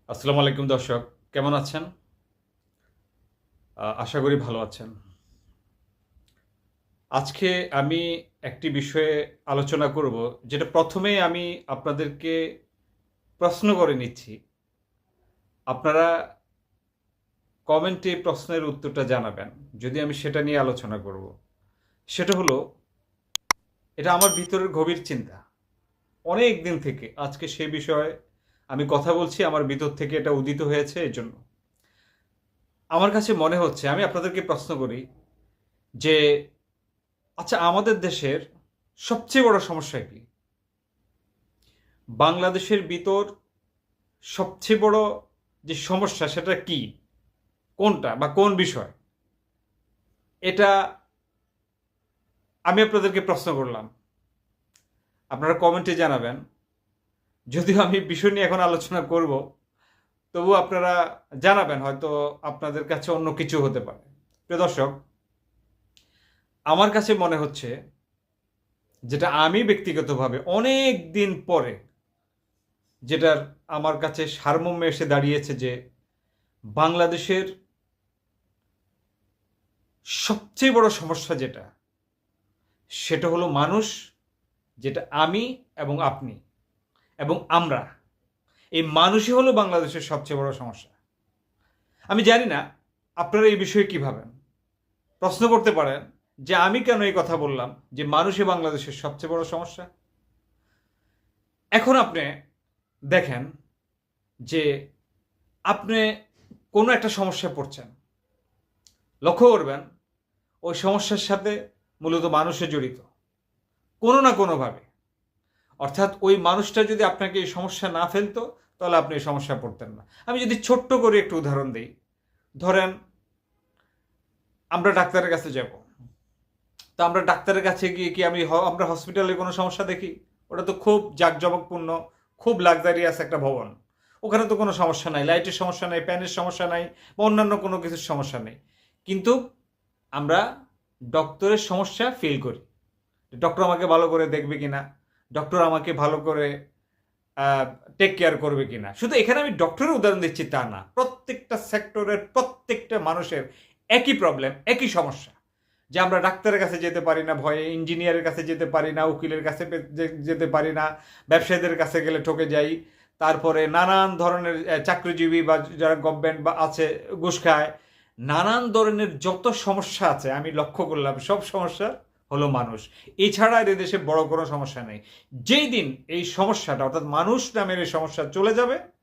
আসসালামু আলাইকুম দর্শক, কেমন আছেন? আশা করি ভালো আছেন। আজকে আমি একটি বিষয়ে আলোচনা করব, যেটা প্রথমেই আমি আপনাদেরকে প্রশ্ন করে নিচ্ছি। আপনারা কমেন্টে প্রশ্নের উত্তরটা জানাবেন, যদি আমি সেটা নিয়ে আলোচনা করব। সেটা হলো, এটা আমার ভিতরের গভীর চিন্তা। অনেক দিন থেকে আজকে সে বিষয়ে আমি কথা বলছি, আমার ভিতর থেকে এটা উদিত হয়েছে এজন্য। আমার কাছে মনে হচ্ছে, আমি আপনাদেরকে প্রশ্ন করি যে আচ্ছা, আমাদের দেশের সবচেয়ে বড় সমস্যা কি? বাংলাদেশের ভিতর সবচেয়ে বড় যে সমস্যা সেটা কি? কোনটা বা কোন বিষয়? এটা আমি আপনাদেরকে প্রশ্ন করলাম। আপনারা কমেন্টে জানাবেন। যদিও আমি বিষয় নিয়ে এখন আলোচনা করব, তবু আপনারা জানাবেন, হয়তো আপনাদের কাছে অন্য কিছু হতে পারে। প্রিয় দর্শক, আমার কাছে মনে হচ্ছে, যেটা আমি ব্যক্তিগতভাবে অনেক দিন পরে যেটার আমার কাছে সারমর্মে এসে দাঁড়িয়েছে, যে বাংলাদেশের সবচেয়ে বড় সমস্যা যেটা, সেটা হলো মানুষ, যেটা আমি এবং আপনি এবং আমরা, এই মানুষই হলো বাংলাদেশের সবচেয়ে বড় সমস্যা। আমি জানি না আপনারা এই বিষয়ে কি ভাবেন। প্রশ্ন করতে পারেন যে আমি কেন এই কথা বললাম যে মানুষই বাংলাদেশের সবচেয়ে বড় সমস্যা। এখন আপনি দেখেন যে আপনি কোনো একটা সমস্যায় পড়ছেন, লক্ষ্য করবেন ওই সমস্যার সাথে মূলত মানুষের জড়িত কোনো না কোনোভাবে। অর্থাৎ ওই মানুষটা যদি আপনাকে এই সমস্যা না ফেলতো, তাহলে আপনি এই সমস্যায় পড়তেন না। আমি যদি ছোট্ট করে একটু উদাহরণ দিই, ধরেন আমরা ডাক্তারের কাছে যাব, তো আমরা ডাক্তারের কাছে গিয়ে কি আমরা হসপিটালে কোনো সমস্যা দেখি? ওটা তো খুব জাঁকজমকপূর্ণ, খুব লাক্সারিয়াস একটা ভবন। ওখানে তো কোনো সমস্যা নাই, লাইটের সমস্যা নাই, ফ্যানের সমস্যা নাই, বা অন্যান্য কোনো কিছুর সমস্যা নেই। কিন্তু আমরা ডক্টরের সমস্যা ফিল করি। ডক্টর আমাকে ভালো করে দেখবে কিনা, ডক্টর আমাকে ভালো করে টেক কেয়ার করবে কিনা। শুধু এখানে আমি ডক্টরের উদাহরণ দিচ্ছি তা না, প্রত্যেকটা সেক্টরের প্রত্যেকটা মানুষের একই প্রবলেম, একই সমস্যা, যে আমরা ডাক্তারের কাছে যেতে পারি না ভয়ে, ইঞ্জিনিয়ারের কাছে যেতে পারি না, উকিলের কাছে যেতে পারি না, ব্যবসায়ীদের কাছে গেলে ঠকে যাই, তারপরে নানান ধরনের চাকরিজীবী বা যারা গভর্নমেন্ট বা আছে ঘুষ খায়, নানান ধরনের যত সমস্যা আছে আমি লক্ষ্য করলাম সব সমস্যা হলো মানুষ। এছাড়া এর দেশে বড় কোনো সমস্যা নেই। যেই দিন এই সমস্যাটা, অর্থাৎ মানুষ নামের এই সমস্যা চলে যাবে,